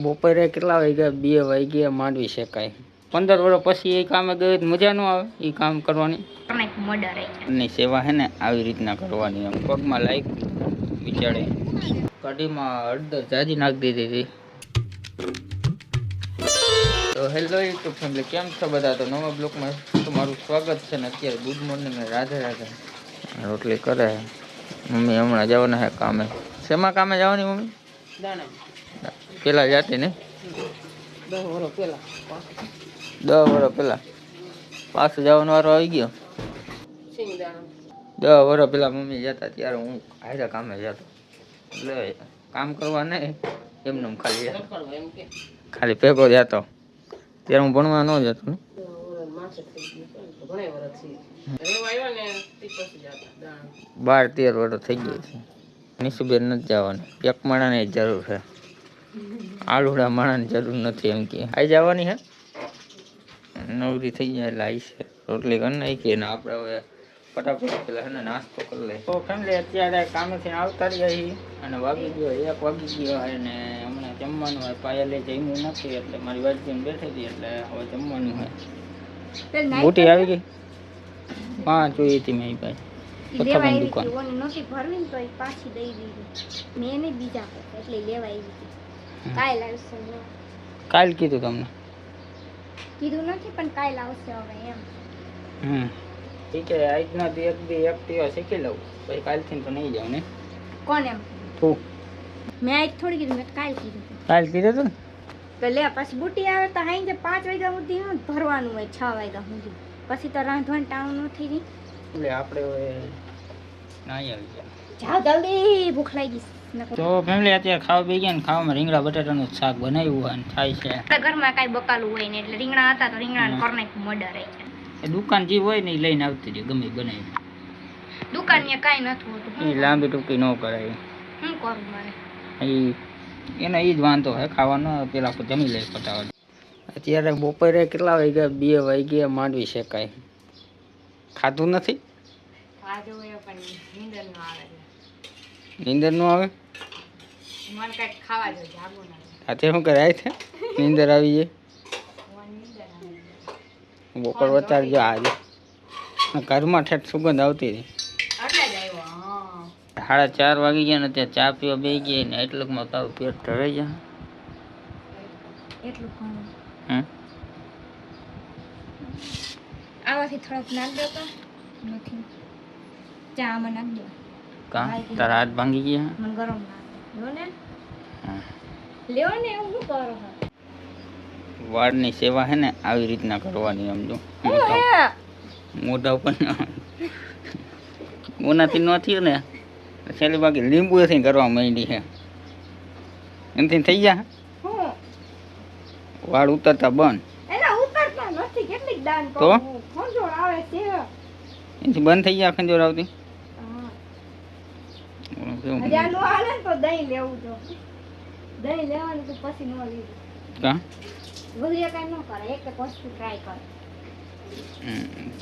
બપોરે કેટલા વાગ્યા? 2 વાગ્યા માંડવી શેકાય. 15 વર્ષ પછી એ કામે ગયો મજા ન આવે એ કામ કરવાની. ની સેવા હે ને આવી રીતના કરવાની. એમ પગમાં લાગી બિચારે કઢીમાં હળદર જાજી નાખી દીધી હતી. તો હેલો યુટ્યુબ ફેમિલી, કેમ છો બધા? તો નવા બ્લોગમાં તમારું સ્વાગત છે. ને અત્યારે ગુડ મોર્નિંગ, રાધે રાધે. રોટલી કરે મમ્મી. હમણાં જવાના હે કામે. શેમાં કામે જવાની મમ્મી? પેલા જાતી ને 10 વર્ષ પેલા પાછું જવાનો વારો આવી ગયો. 10 વર્ષ પેલા મમ્મી જતા ત્યારે હું હારે કામે જતો. એટલે કામ કરવા નહીં, એમને ખાલી ભેગો જતો. ત્યારે હું ભણવા ન જતો ને. 12-13 વર્ષ થઈ ગઈ છે. નિશુબેન નથી જવાની. એક માણાની જરૂર છે, આલુડા માણાની જરૂર નથી. એમ કે આઈ જવાની હે, નવરી થઈ જાય એટલે આવી છે. રોટલી કરી નાખીએ ને આપણે હવે ફટાફટ પેલા છે ને નાસ્તો કરી લઈએ. તો ફેમિલી અત્યારે કામેથી આવતા રહ્યા છીએ અને વાગી ગયો 1 વાગી ગયો. અને હમણાં જમવાનું હોય. પાયલે જમ્યું નથી એટલે મારી વાજીને બેઠી હતી એટલે હવે જમવાનું હોય. બુટી આવી ગઈ? હા, જોઈ હતી મેં ભાઈ. કાલ કીધું તમને? કીધું નથી પણ કાલ આવશે હવે એમ. ઠીક છે. આજના એક દિવસ શીખી લઉં પછી કાલથી તો નહીં જાઉં ને. કોણ એમ? તું. મેં આજ થોડી કીધું, મેં કાલ કીધું. કાલ કીધું તું ને? તો લે પછી બુટી આવે તો હાઈ 5 વાગ્યા સુધી ભરવાનું હોય, 6 વાગ્યા સુધી. પછી તો રાંધવાનું ટાણું નથી રહી. એટલે આપણે હવે નાઈ આવી ગયા. જાઓ જલ્દી, ભૂખ લાગી. તો ફેમિલી અત્યારે ખાવા બે ગયા ને ખાવામાં રીંગણા બટાટાનું શાક બનાવ્યું અને થાય છે. આપણા ઘરમાં કાંઈ બકાલું હોય ને એટલે રીંગણા હતા તો રીંગણાને કર નાખ્યું મર્ડર રહી છે. એ દુકાન જે હોય ને એ લઈને આવતી રહી, ગમે બનાવી. દુકાન ને કાંઈ નથી હોતું. એ લાંબી ટૂંકી ન કરાય. શું કરું મારે? એને એ જ વાંધો હે, ખાવાનો પેલા જમી લે ફટાફટ. અત્યારે બપોરે કેટલા વાગ્યા? 2 વાગ્યા માંડવી શેકાય. ખાધું નથી? નીંદર ન આવે? અત્યારે શું કરે છે? નીંદર આવી જાય. બપોર વચાર જો આજે ઘરમાં ઠેઠ સુગંધ આવતી હતી. 4:30 વાગી ગયા ને ત્યાં ચા પીવા બે ગયા ને એટલુંમાં તારું પેટ ધરાઈ જાય. એટલું આવાથી થોડોક નાખ દો તો. નથી ચા માં નાખ દો. કા તારા હાથ ભાંગી ગયા? મને ગરમ લાગે. લ્યો ને એવું શું કરો? વાળની સેવા હે ને આવી રીતના કરવાની. સમજો મોઢા ઉપર ઓનાથી ન થયું ને છેલ્લી બાકી લીંબુ એથી કરવા માંડી છે. એનાથી થઈ ગયા વાળ ઉતરતા બંધ. તો એથી બંધ થઈ ગયા ખંજોર આવતી.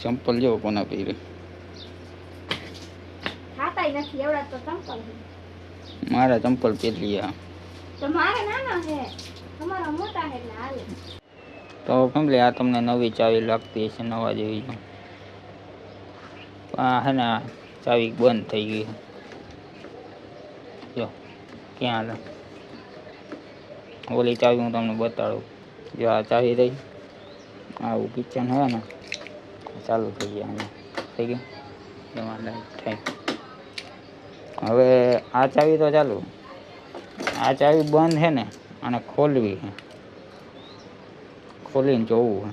ચંપલ જો કોના પહેરે? મારા ચંપલ પહેરી. તો ફેમિલી આ તમને નવી ચાવી લાગતી હશે, નવા જેવી. આ હે ને ચાવી બંધ થઈ ગઈ. જો ક્યાં હાલે ઓલી ચાવી હું તમને બતાડું. જો આ ચાવી રહી, આવું કિચન હે ને ચાલુ થઈ ગયા. થઈ ગયું એમાં લાઈટ થાય. હવે આ ચાવી તો ચાલુ, આ ચાવી બંધ છે ને આને ખોલવી છે. ખોલીને જોવું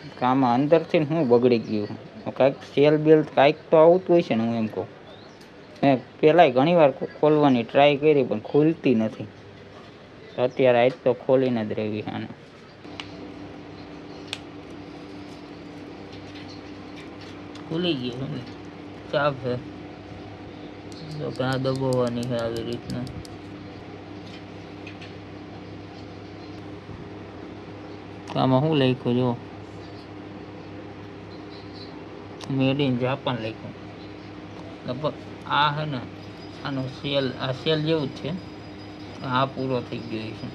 છે કે આમાં અંદરથી શું બગડી ગયું. કાંઈક સેલ બેલ કાંઈક તો આવતું હોય છે ને. હું એમ કહું, મેં પહેલાંય ઘણી વાર ખોલવાની ટ્રાય કરી પણ ખુલતી નથી. અત્યારે આજ તો ખોલીને જ રહેવી. આને ખુલી ગયું. ચાપ છે તો ક્યાં દબાવવાની છે આવી રીતના. આમાં શું લખ્યું જો? મેડ ઇન જાપાન લખ્યું. લગભગ આ હે ને આનો સેલ, આ સેલ જેવું જ છે. આ પૂરો થઈ ગયો છે.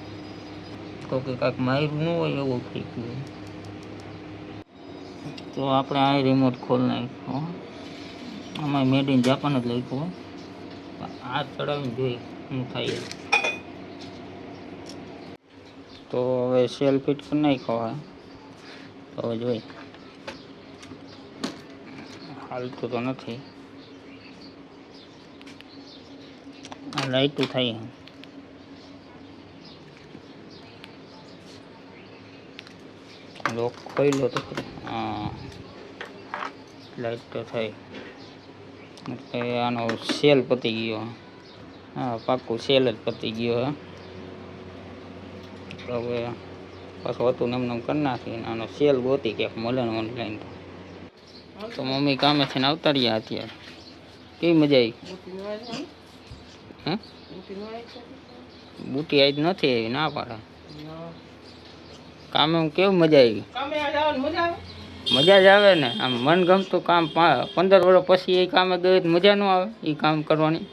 તો કે કાંઈક માર્યું ન હોય એવું થઈ ગયું. તો આપણે આ રિમોટ ખોલ નાખ્યો. આમાં મેડ ઇન જાપાન જ લખ્યું. આ ચડાવીને જોઈ શું થાય. તો હવે સેલ ફિટ કરી નાખ્યો હોય તો હવે જોઈ હાલતું તો નથી. આ લાઈટું થાય લોક ખોલ્યો તો હા લાઈટ તો થઈ એટલે આનો સેલ પતી ગયો. હા પાક્કું સેલ જ પતી ગયો હે. તો હવે પાછું હતું ને એમને કરી નાખીને આનો સેલ ગોતી ક્યાંક મળે ને ઓનલાઈન. તો મમ્મી કામે છે ને આવતા રહ્યા અત્યારે. કેવી મજા આવી? હે બુટી આજ નથી આવી ના પાડે. કામે કેવું મજા આવી? મજા જ આવે ને. આમ મન ગમતું કામ 15 વર્ષ પછી એ કામે ગયું મજા ન આવે એ કામ કરવાની.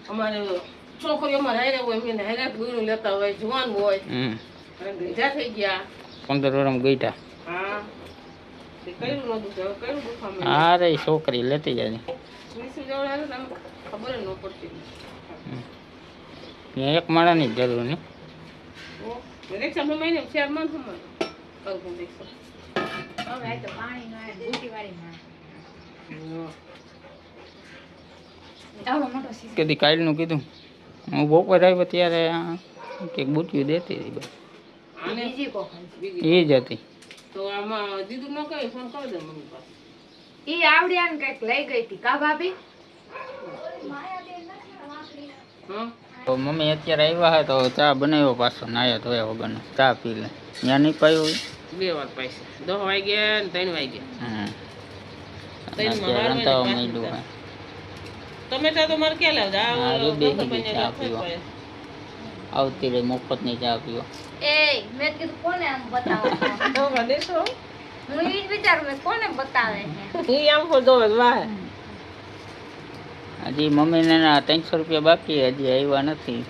અમારે છોકરીઓ હારે હોય એને હારે ગુરુ લેતા હોય જુવાન હોય ગઈઢા થઈ ગયા 15 વર્ષ ગઈઢા. હા તે કયું નતું કયું દુખામ હા રે છોકરી લેતી જાય વિસુ જવડાવે ને ખબર ન પડતી. એક માળાની જ જરૂર નહીં. રિક્ષા માં મહિને 4 મન હમણાં કરું રિક્ષા હવે આ તો પાણી નો આ બુટી વાળી માં આવડો મોટો સીસા કદી કાલનું કીધું હું બપોર આવ્યો ત્યારે કંઈક બુટીઓ દેતી હતી બસ બીજી કોક એ જ હતી. તો આમાં દીદુ ન કહે ફોન કરી દે મમ્મી પાસે. ઈ આવડિયાને કઈક લઈ ગઈ હતી કા ભાભી? હા તો મમ્મી અત્યારે આવ્યા હે તો ચા બનાવ્યો પાછો નાયા ધોયા વગરનો ચા પી લે. ત્યાં નહીં પાયો હોય 2 વાર પૈસા 10 વાગ્યા ને 3 વાગ્યા. અત્યારે રંધાવા માંડ્યું હે. ટમેટા તો મારે ક્યાં લાવતા હા બેસી ચા પીવા આવતી રહી મફતની ચા પીવા. એ મેં કીધું કોને આમ બતાવે તો દેશો હું ઈ જ વિચારું મેં કોને બતાવે છે ઈ આમ પર દોવે વાહ હજી મમ્મીને 300 રૂપિયા બાકી હજી આવ્યા નથી.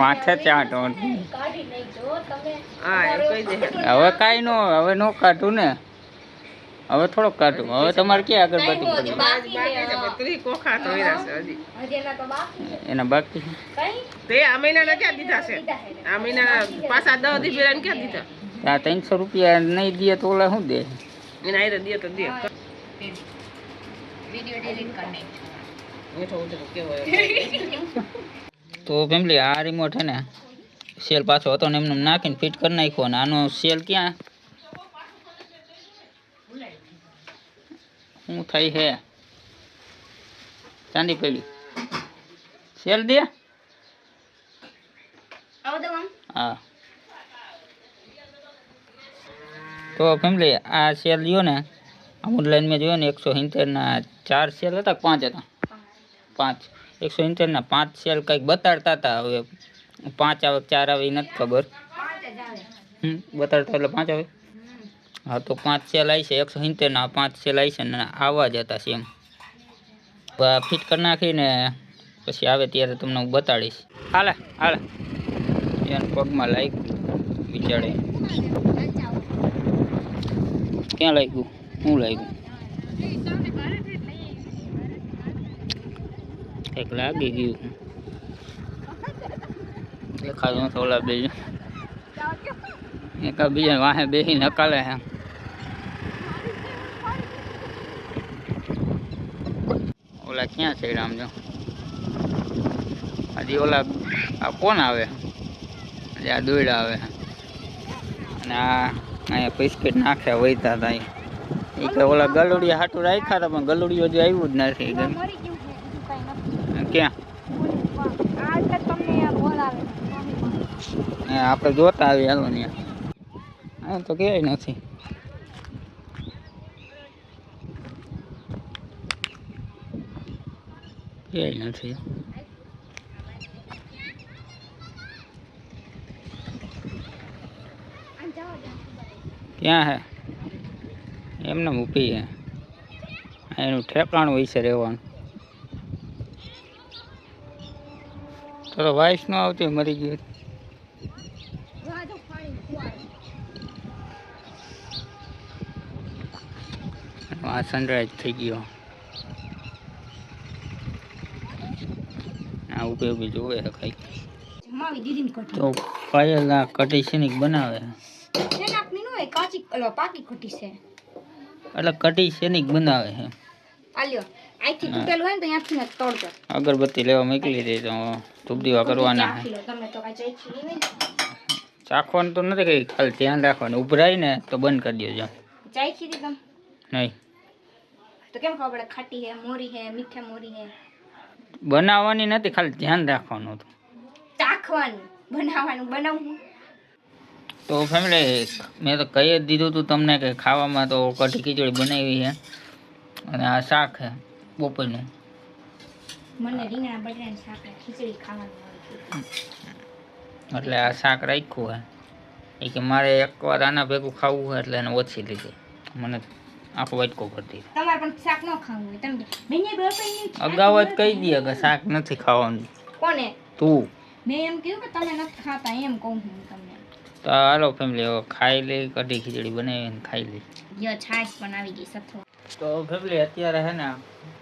માથે ચા તો કાઢી નાખજો તમે. હા એ કહી દે હવે કાંઈ નો હવે નો કાઢું ને હવે થોડોક કાઢું. હવે તમારે ક્યાં આગળ કઈ નો બાકી હજી બાકી છે. ત્રી કોખા તો રહ્યા છે હજી હજી એના તો બાકી છે. એના બાકી છે. કઈ તે આ મહિનાના ક્યાં દીધા છે આ મહિના પાછા 10 દી પેલા ક્યાં દીધા આ 300 રૂપિયા નહીં દે તો ઓલા શું દે? એને આઈ દે તો દે વિડિયો ડિલીટ કરી નાખ. મીઠો ઉતરો કેવો તો ફેમિલી આ રિમોટ છે ને સેલ પાછો હતો ને એમને નાખીને ફિટ કરી નાખ્યો. ને આનો સેલ ક્યાં શું થાય છે? ચાંદી પેલી સેલ દે. આવો તો આમ હા તો ફેમિલી આ સેલ લ્યો ને ઓનલાઈન મેં જોયો ને 170ના 4 સેલ હતા 5 હતા 5 170ના 5 સેલ કંઈક બતાડતા હતા. હવે 5 આવે 4 આવે એ નથી ખબર. 5 જ આવે. બતાડતા એટલે 5 આવે. હા તો 5 સેલ આવી છે 170ના 5 સેલ આવી છે ને આવા જ હતા સેમ. ફિટ કરી નાખીને પછી આવે ત્યારે તમને હું બતાડીશ. હાલે હાલે એને પગમાં લાગ્યું બિચારે. ક્યાં લાગ્યું? શું લાગ્યું? કંઈક લાગી ગયું. દેખાતું નથી. ઓલા બે એકા બીજા વાહે બેસી નકાલે હે. ઓલા ક્યાં છે આમ જો હજી ઓલા આ કોણ આવે? આ દોયડા આવે અને આ અહીંયા બિસ્કિટ નાખ્યા વહીતા હતા એ કે ઓલા ગલુડિયા હાટું રાખ્યા હતા પણ ગલુડિયો હજી આવ્યું જ નથી. મરી ગયું છે બીજું કઈ નથી. ક્યાં આ એટલે તમને આ બોલાવે આપણે જોતા આવી હાલો ને હા તો ક્યાંય નથી. ક્યાંય નથી. ક્યાં હે? એમને ઊભી હે એનું ઠેકાણું હોય છે રહેવાનું. તો વાઇસ ન આવતી મરી ગયું. આ સનરાઈઝ થઈ ગયો. આ ઊભી ઊભી જોવે છે કઈ. તો પાયલ આ કઢી શેની બનાવે એટલે કઢી શેની બનાવે છે. અગરબત્તી લેવા મોકલી દે તો ધૂપ દીવા કરવાના. ચાખવાનું તો નથી કઈ, ખાલી ધ્યાન રાખવાનું. ઉભરાય ને તો બંધ કરી દેજો. નહીં તો કેમ ખબર પડે ખાટી હે મોરી હે મીઠા મોરી હે? બનાવવાની નથી, ખાલી ધ્યાન રાખવાનું હતું. ચાખવાનું, બનાવવાનું બનાવવું. તો ફેમિલી મેં તો કહી જ દીધું હતું તમને કે ખાવામાં તો કઢી ખીચડી બનાવી છે અને આ શાક છે બપોરનું. મને રીંગણા બટાટાનું શાક ખીચડી ખાવાનું એટલે આ શાક રાખ્યું છે. એ કે મારે એકવાર આના ભેગું ખાવું હોય એટલે એને ઓછી લીધી. મને આખો વાટકો કરતી. તમારે પણ શાક ન ખાવું હોય તમે મેં અગાઉ જ કહી દે કે શાક નથી ખાવાનું. કોને? તું. મેં એમ કહ્યું કે તમે નથી ખાતા એમ કહું હું તમને. તો હાલો ફેમિલી હવે ખાઈ લઈ, કઢી ખીચડી બનાવીને ખાઈ લઈ. યો છાશ પણ આવી ગઈ સથો. તો ફેમિલી અત્યારે હે ને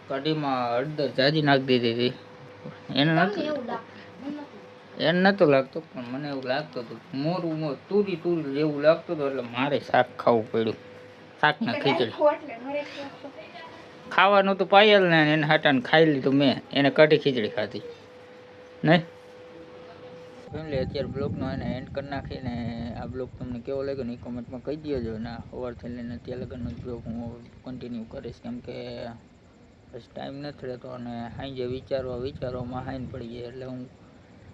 કઢીમાં હળદર જાજી નાખી દીધી હતી. એને નતું લાગતું પણ મને એવું લાગતું હતું મોરું તુરી જેવું લાગતું હતું એટલે મારે શાક ખાવું પડ્યું. શાક ને ખીચડી ખાવાનું તો પાયલ ને એને હાટાને ખાઈ લીધું મેં. એને કઢી ખીચડી ખાધી નહીં. ફેમિલી અત્યારે બ્લોગનો એને એન્ડ કરી નાખીને આ બ્લોગ તમને કેવો લાગ્યો ને એ કોમેન્ટમાં કહી દેજો. ને સવારથી લઈને અત્યારે લગનનો બ્લોગ હું કન્ટિન્યુ કરીશ કેમ કે બસ ટાઈમ નથી રહેતો અને સાંજે વિચારવામાં હાઈન પડી જાય એટલે હું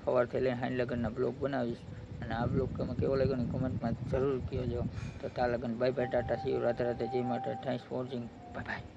સવારથી લઈને હાઈન લગનના બ્લોગ બનાવીશ. અને આ બ્લોગ તમે કેવો લાગ્યો ને કોમેન્ટમાં જરૂર કહેજો. તો ત્યાં લગન bye bye, Tata, C you, Radhe Radhe, જય માતા, thanks for watching, bye bye.